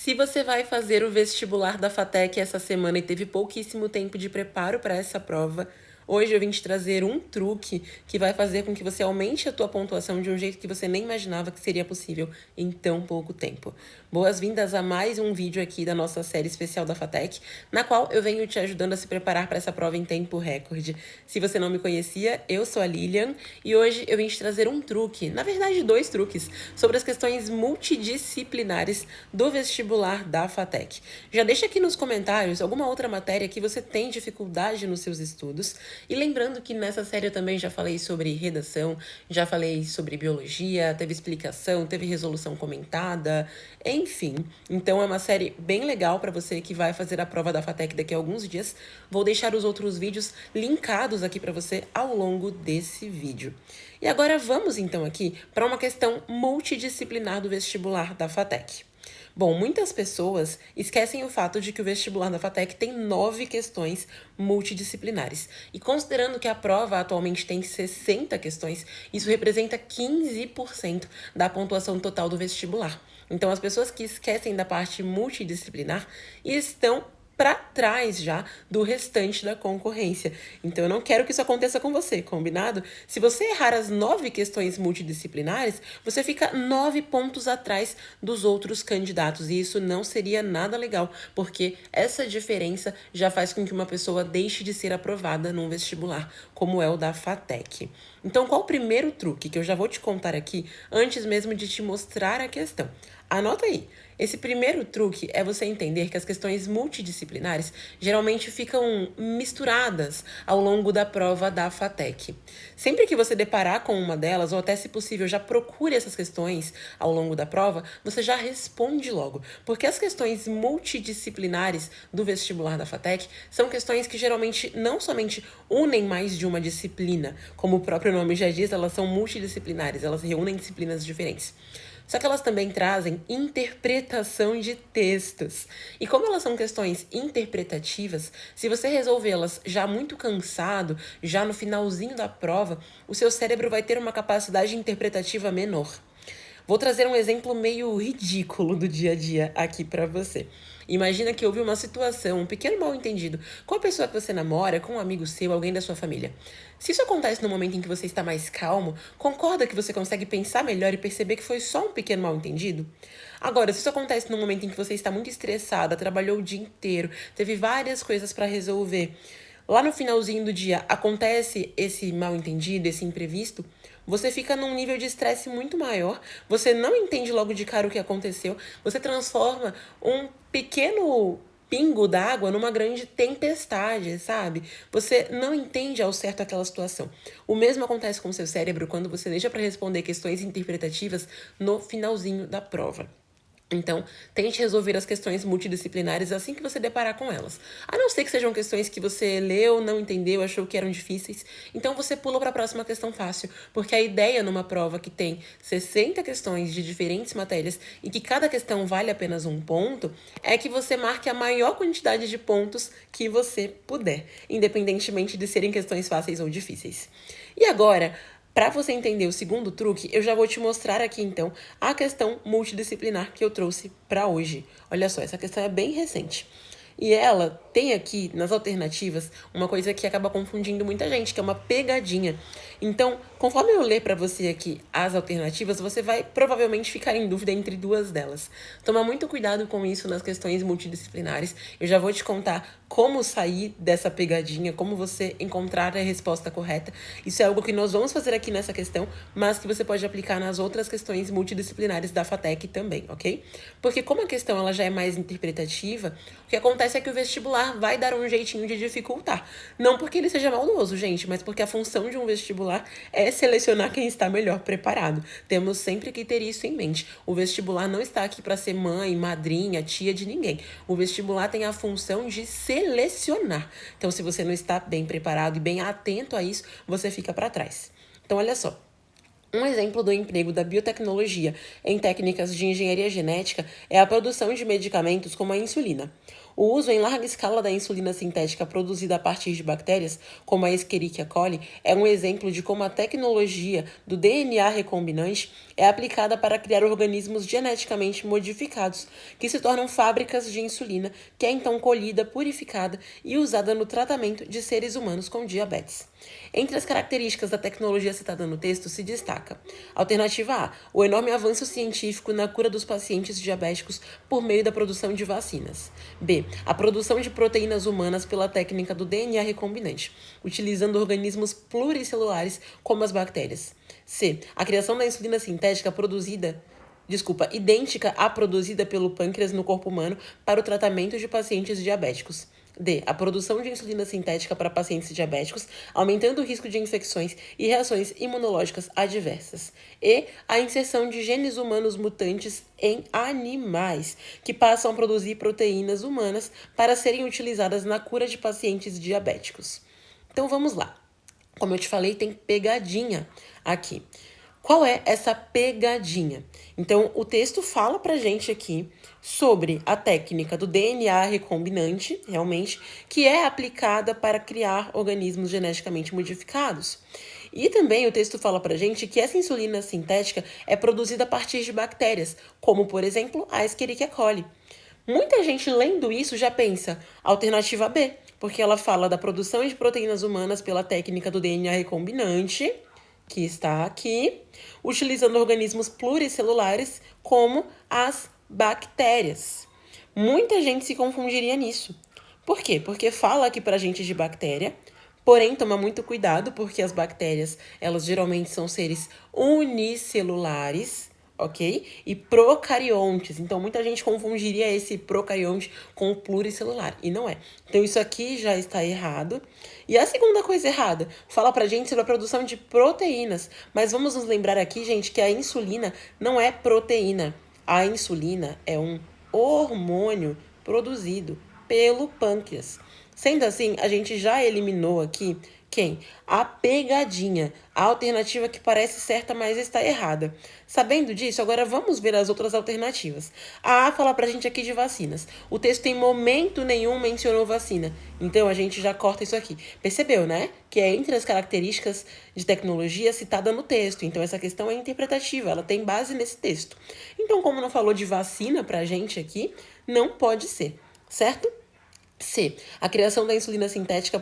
Se você vai fazer o vestibular da FATEC essa semana e teve pouquíssimo tempo de preparo para essa prova, hoje eu vim te trazer um truque que vai fazer com que você aumente a tua pontuação de um jeito que você nem imaginava que seria possível em tão pouco tempo. Boas-vindas a mais um vídeo aqui da nossa série especial da FATEC, na qual eu venho te ajudando a se preparar para essa prova em tempo recorde. Se você não me conhecia, eu sou a Lilian e hoje eu vim te trazer um truque, na verdade dois truques, sobre as questões multidisciplinares do vestibular da FATEC. Já deixa aqui nos comentários alguma outra matéria que você tem dificuldade nos seus estudos. E lembrando que nessa série eu também já falei sobre redação, já falei sobre biologia, teve explicação, teve resolução comentada, enfim. Então é uma série bem legal para você que vai fazer a prova da FATEC daqui a alguns dias. Vou deixar os outros vídeos linkados aqui para você ao longo desse vídeo. E agora vamos então aqui para uma questão multidisciplinar do vestibular da FATEC. Bom, muitas pessoas esquecem o fato de que o vestibular da FATEC tem 9 questões multidisciplinares. E considerando que a prova atualmente tem 60 questões, isso representa 15% da pontuação total do vestibular. Então, as pessoas que esquecem da parte multidisciplinar estão para trás já do restante da concorrência. Então eu não quero que isso aconteça com você, combinado? Se você errar as 9 questões multidisciplinares, você fica 9 pontos atrás dos outros candidatos. E isso não seria nada legal, porque essa diferença já faz com que uma pessoa deixe de ser aprovada num vestibular, como é o da FATEC. Então qual o primeiro truque que eu já vou te contar aqui, antes mesmo de te mostrar a questão? Anota aí. Esse primeiro truque é você entender que as questões multidisciplinares geralmente ficam misturadas ao longo da prova da FATEC. Sempre que você deparar com uma delas, ou até se possível já procure essas questões ao longo da prova, você já responde logo. Porque as questões multidisciplinares do vestibular da FATEC são questões que geralmente não somente unem mais de uma disciplina, como o próprio nome já diz, elas são multidisciplinares, elas reúnem disciplinas diferentes. Só que elas também trazem interpretação de textos. E como elas são questões interpretativas, se você resolvê-las já muito cansado, já no finalzinho da prova, o seu cérebro vai ter uma capacidade interpretativa menor. Vou trazer um exemplo meio ridículo do dia a dia aqui para você. Imagina que houve uma situação, um pequeno mal-entendido com a pessoa que você namora, com um amigo seu, alguém da sua família. Se isso acontece no momento em que você está mais calmo, concorda que você consegue pensar melhor e perceber que foi só um pequeno mal-entendido? Agora, se isso acontece no momento em que você está muito estressada, trabalhou o dia inteiro, teve várias coisas para resolver, lá no finalzinho do dia acontece esse mal-entendido, esse imprevisto, você fica num nível de estresse muito maior, você não entende logo de cara o que aconteceu, você transforma um pequeno pingo d'água numa grande tempestade, sabe? Você não entende ao certo aquela situação. O mesmo acontece com o seu cérebro quando você deixa para responder questões interpretativas no finalzinho da prova. Então, tente resolver as questões multidisciplinares assim que você deparar com elas. A não ser que sejam questões que você leu, não entendeu, achou que eram difíceis, então você pula para a próxima questão fácil, porque a ideia numa prova que tem 60 questões de diferentes matérias e que cada questão vale apenas um ponto, é que você marque a maior quantidade de pontos que você puder, independentemente de serem questões fáceis ou difíceis. E agora, para você entender o segundo truque, eu já vou te mostrar aqui então a questão multidisciplinar que eu trouxe para hoje. Olha só, essa questão é bem recente. E ela tem aqui nas alternativas uma coisa que acaba confundindo muita gente, que é uma pegadinha. Então, conforme eu ler para você aqui as alternativas, você vai provavelmente ficar em dúvida entre duas delas. Toma muito cuidado com isso nas questões multidisciplinares. Eu já vou te contar como sair dessa pegadinha, como você encontrar a resposta correta. Isso é algo que nós vamos fazer aqui nessa questão, mas que você pode aplicar nas outras questões multidisciplinares da FATEC também, ok? Porque como a questão ela já é mais interpretativa, o que acontece é que o vestibular vai dar um jeitinho de dificultar. Não porque ele seja maldoso, gente, mas porque a função de um vestibular é selecionar quem está melhor preparado. Temos sempre que ter isso em mente. O vestibular não está aqui para ser mãe, madrinha, tia de ninguém. O vestibular tem a função de selecionar. Então, se você não está bem preparado e bem atento a isso, você fica para trás. Então, olha só. Um exemplo do emprego da biotecnologia em técnicas de engenharia genética é a produção de medicamentos como a insulina. O uso em larga escala da insulina sintética produzida a partir de bactérias, como a Escherichia coli, é um exemplo de como a tecnologia do DNA recombinante é aplicada para criar organismos geneticamente modificados, que se tornam fábricas de insulina, que é então colhida, purificada e usada no tratamento de seres humanos com diabetes. Entre as características da tecnologia citada no texto se destaca: alternativa A, o enorme avanço científico na cura dos pacientes diabéticos por meio da produção de vacinas. B, a produção de proteínas humanas pela técnica do DNA recombinante, utilizando organismos pluricelulares como as bactérias. C, a criação da insulina sintética idêntica à produzida pelo pâncreas no corpo humano para o tratamento de pacientes diabéticos. D. A produção de insulina sintética para pacientes diabéticos, aumentando o risco de infecções e reações imunológicas adversas. E. A inserção de genes humanos mutantes em animais, que passam a produzir proteínas humanas para serem utilizadas na cura de pacientes diabéticos. Então vamos lá. Como eu te falei, tem pegadinha aqui. Qual é essa pegadinha? Então, o texto fala pra gente aqui sobre a técnica do DNA recombinante, realmente, que é aplicada para criar organismos geneticamente modificados. E também o texto fala pra gente que essa insulina sintética é produzida a partir de bactérias, como, por exemplo, a Escherichia coli. Muita gente lendo isso já pensa, alternativa B, porque ela fala da produção de proteínas humanas pela técnica do DNA recombinante, que está aqui, utilizando organismos pluricelulares como as bactérias. Muita gente se confundiria nisso. Por quê? Porque fala aqui pra gente de bactéria, porém toma muito cuidado, porque as bactérias, elas geralmente são seres unicelulares, ok? E procariontes. Então, muita gente confundiria esse procarionte com o pluricelular, e não é. Então, isso aqui já está errado. E a segunda coisa errada, fala pra gente sobre a produção de proteínas. Mas vamos nos lembrar aqui, gente, que a insulina não é proteína. A insulina é um hormônio produzido pelo pâncreas. Sendo assim, a gente já eliminou aqui quem? A pegadinha, a alternativa que parece certa, mas está errada. Sabendo disso, agora vamos ver as outras alternativas. A fala pra gente aqui de vacinas. O texto em momento nenhum mencionou vacina, então a gente já corta isso aqui. Percebeu, né? Que é entre as características de tecnologia citada no texto. Então essa questão é interpretativa, ela tem base nesse texto. Então, como não falou de vacina pra gente aqui, não pode ser, certo? C. A criação da insulina sintética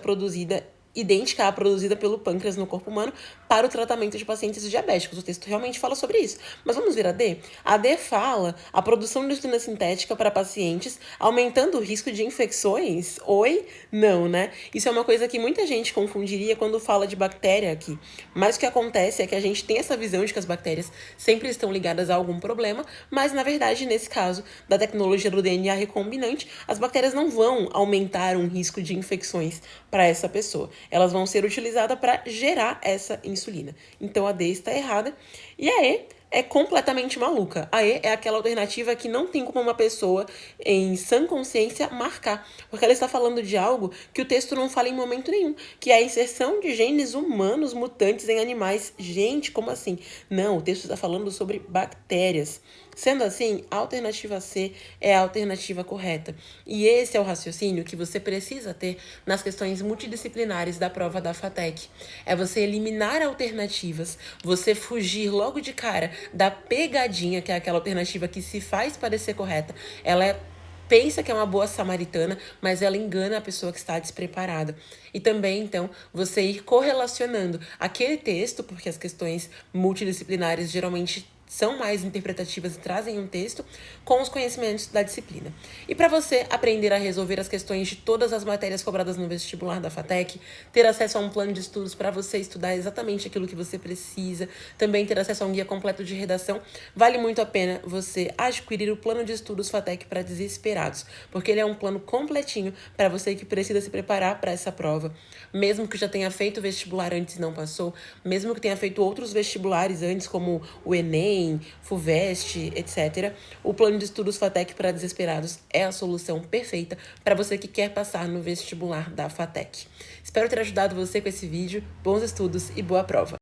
idêntica à produzida pelo pâncreas no corpo humano para o tratamento de pacientes diabéticos. O texto realmente fala sobre isso. Mas vamos ver a D? A D fala a produção de insulina sintética para pacientes, aumentando o risco de infecções? Oi? Não, né? Isso é uma coisa que muita gente confundiria quando fala de bactéria aqui. Mas o que acontece é que a gente tem essa visão de que as bactérias sempre estão ligadas a algum problema, mas na verdade, nesse caso da tecnologia do DNA recombinante, as bactérias não vão aumentar um risco de infecções para essa pessoa. Elas vão ser utilizadas para gerar essa insulina. Então a D está errada. E a E é completamente maluca. A E é aquela alternativa que não tem como uma pessoa em sã consciência marcar, porque ela está falando de algo que o texto não fala em momento nenhum, que é a inserção de genes humanos mutantes em animais. Gente, como assim? Não, o texto está falando sobre bactérias. Sendo assim, a alternativa C é a alternativa correta. E esse é o raciocínio que você precisa ter nas questões multidisciplinares da prova da FATEC. É você eliminar alternativas, você fugir logo de cara da pegadinha, que é aquela alternativa que se faz parecer correta. Pensa que é uma boa samaritana, mas ela engana a pessoa que está despreparada. E também, então, você ir correlacionando aquele texto, porque as questões multidisciplinares geralmente são mais interpretativas e trazem um texto, com os conhecimentos da disciplina. E para você aprender a resolver as questões de todas as matérias cobradas no vestibular da FATEC, ter acesso a um plano de estudos para você estudar exatamente aquilo que você precisa, também ter acesso a um guia completo de redação, vale muito a pena você adquirir o plano de estudos FATEC para desesperados, porque ele é um plano completinho para você que precisa se preparar para essa prova, mesmo que já tenha feito o vestibular antes e não passou, mesmo que tenha feito outros vestibulares antes, como o Enem, FUVEST, etc. O plano de estudos FATEC para desesperados é a solução perfeita para você que quer passar no vestibular da FATEC. Espero ter ajudado você com esse vídeo. Bons estudos e boa prova!